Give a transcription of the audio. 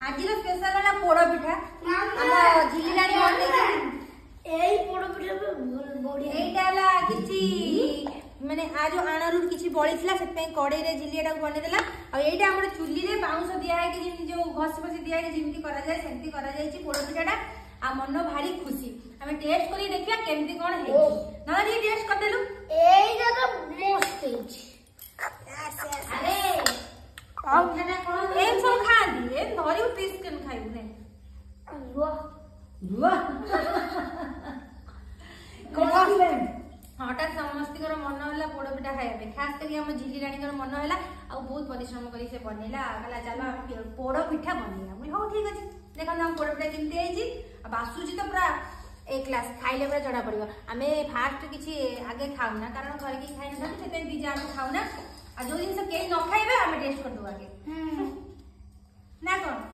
आज स्पेशल है पोड़ पिठा झिली रानी माने आज आणरू किछि बळीथला सेते कड़े रे झिलियाटा बनेदेला आ एटा हमर चुल्ली रे बाउंस दिया है कि जो घस घस दिया है जिमती करा जाय सेंती करा जाय छि पोड़ पिठाटा आ मन भारी खुशी हमें टेस्ट करी देखिया केमती कोन है ना रे टेस्ट कर देलु एटा तो मस्त है अरे अब खाना कोन एम सब खा दी एम धरिउ पीस केन खाइउ ने रुआ रुआ हठात समस्त मन है पोड़ पिठा खाया खास करके हम झिली रानी मन है आ बहुत परिश्रम कर बनैला कहला चलो पोड़ पिठा बनैया मुझे हाँ ठीक अच्छे देखो हम पोड़ पिठा केमती है बासुची तो पूरा एक क्लास खाइले पूरा जड़ा पड़ो आम फास्ट किसी आगे खाऊना कारण घर की खाई ना दीजा आम खाऊना आ जो जिन कहीं न खाइबे आम टेस्ट करदे आगे ना कौन।